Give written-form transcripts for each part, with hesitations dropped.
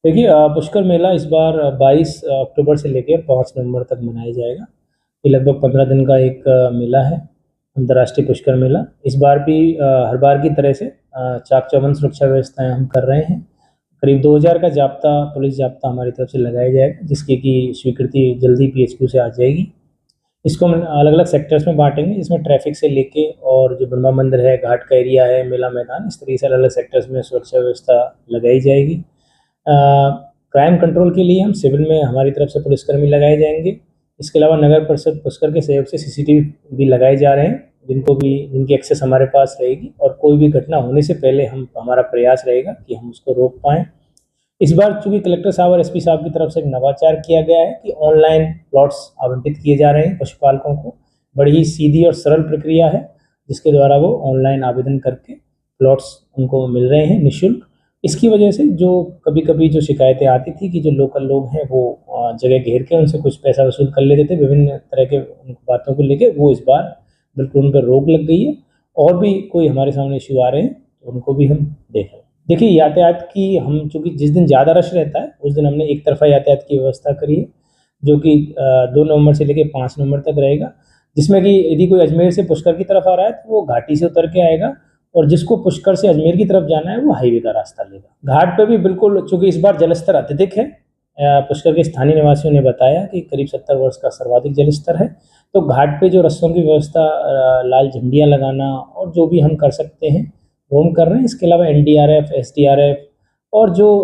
देखिए पुष्कर मेला इस बार 22 अक्टूबर से लेकर 5 नवंबर तक मनाया जाएगा। ये लगभग 15 दिन का एक मेला है, अंतर्राष्ट्रीय पुष्कर मेला। इस बार भी हर बार की तरह से चाक चौबंद सुरक्षा व्यवस्थाएं हम कर रहे हैं। करीब 2000 का जाब्ता, पुलिस जाब्ता हमारी तरफ से लगाया जाएगा, जिसकी की स्वीकृति जल्दी पीएचक्यू से आ जाएगी। इसको हम अलग अलग सेक्टर्स में बांटेंगे, जिसमें ट्रैफिक से लेके और जो ब्रह्मा मंदिर है, घाट का एरिया है, मेला मैदान, इस तरीके से अलग अलग सेक्टर्स में सुरक्षा व्यवस्था लगाई जाएगी। क्राइम कंट्रोल के लिए हम सिविल में हमारी तरफ से पुलिसकर्मी लगाए जाएंगे। इसके अलावा नगर परिषद पुष्कर के सहयोग से सीसीटीवी भी लगाए जा रहे हैं, जिनकी एक्सेस हमारे पास रहेगी, और कोई भी घटना होने से पहले हमारा प्रयास रहेगा कि हम उसको रोक पाएँ। इस बार चूंकि कलेक्टर साहब और एसपी साहब की तरफ से एक नवाचार किया गया है कि ऑनलाइन प्लॉट्स आवंटित किए जा रहे हैं पशुपालकों को। बड़ी ही सीधी और सरल प्रक्रिया है, जिसके द्वारा वो ऑनलाइन आवेदन करके प्लॉट्स उनको मिल रहे हैं निःशुल्क। इसकी वजह से जो कभी कभी जो शिकायतें आती थी कि जो लोकल लोग हैं वो जगह घेर के उनसे कुछ पैसा वसूल कर लेते थे विभिन्न तरह के बातों को लेकर, वो इस बार बिल्कुल उन पर रोक लग गई है। और भी कोई हमारे सामने इश्यू आ रहे हैं तो उनको भी हम देख रहे हैं। देखिए यातायात की हम चूँकि जिस दिन ज़्यादा रश रहता है उस दिन हमने एक तरफा यातायात की व्यवस्था करी है, जो कि 2 नवंबर से लेकर 5 नवंबर तक रहेगा, जिसमें कि यदि कोई अजमेर से पुष्कर की तरफ आ रहा है तो वो घाटी से उतर के आएगा, और जिसको पुष्कर से अजमेर की तरफ जाना है वो हाईवे का रास्ता लेगा। घाट पे भी बिल्कुल, चूंकि इस बार जलस्तर अत्यधिक है, पुष्कर के स्थानीय निवासियों ने बताया कि करीब 70 वर्ष का सर्वाधिक जलस्तर है, तो घाट पे जो रस्सों की व्यवस्था, लाल झंडियाँ लगाना और जो भी हम कर सकते हैं वो हम कर रहे हैं। इसके अलावा एनडीआरएफ, एसडीआरएफ और जो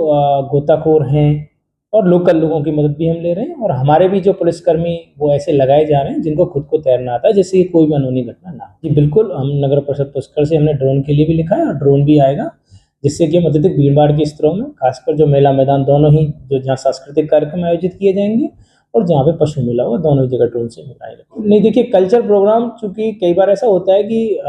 गोताखोर हैं और लोकल लोगों की मदद भी हम ले रहे हैं, और हमारे भी जो पुलिसकर्मी वो ऐसे लगाए जा रहे हैं जिनको खुद को तैरना आता है, जिससे कोई भी अनहोनी घटना ना हो। जी बिल्कुल, हम नगर परिषद पुष्कर से हमने ड्रोन के लिए भी लिखा है और ड्रोन भी आएगा, जिससे कि हम अत्यधिक भीड़-भाड़ के स्थलों में, खासकर जो मेला मैदान दोनों ही, जो जहाँ सांस्कृतिक कार्यक्रम आयोजित किए जाएंगे और जहाँ पे पशु मेला होगा, दोनों ही जगह ड्रोन से मिलाएंगे। नहीं देखिए, कल्चर प्रोग्राम, चूंकि कई बार ऐसा होता है कि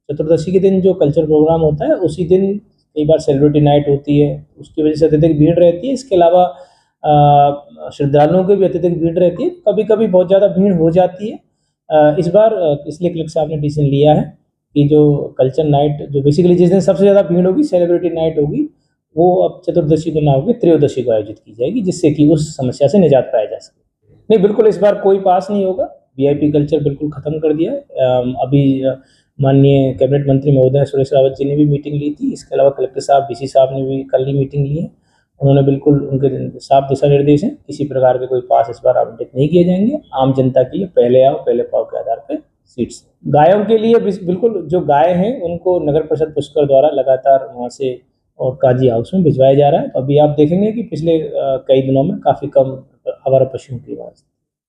चतुर्दशी के दिन जो कल्चर प्रोग्राम होता है उसी दिन कई बार सेलिब्रिटी नाइट होती है, उसकी वजह से अत्यधिक भीड़ रहती है। इसके अलावा श्रद्धालुओं की भी अत्यधिक भीड़ रहती है, कभी कभी बहुत ज़्यादा भीड़ हो जाती है। इस बार इसलिए कलेक्टर साहब ने डिसीजन लिया है कि जो कल्चर नाइट, जो बेसिकली जिस दिन सबसे ज़्यादा भीड़ होगी, सेलिब्रिटी नाइट होगी, वो अब चतुर्दशी को ना होगी, त्रयोदशी को आयोजित की जाएगी, जिससे कि उस समस्या से निजात पाया जा सके। नहीं बिल्कुल, इस बार कोई पास नहीं होगा, वीआईपी कल्चर बिल्कुल खत्म कर दिया है। अभी माननीय कैबिनेट मंत्री महोदय सुरेश रावत जी ने भी मीटिंग ली थी। इसके अलावा कलेक्टर साहब, डीसी साहब ने भी कल ही मीटिंग ली है। उन्होंने बिल्कुल, उनके साफ दिशा निर्देश हैं, किसी प्रकार के कोई पास इस बार आवंटित नहीं किए जाएंगे। आम जनता के लिए पहले आओ पहले पाओ के आधार पर सीट्स। गायों के लिए बिल्कुल, जो गाय हैं उनको नगर परिषद पुष्कर द्वारा लगातार वहाँ से और काजी हाउस में भिजवाया जा रहा है। तो अभी आप देखेंगे कि पिछले कई दिनों में काफ़ी कम आवारा पशुओं की आवाज़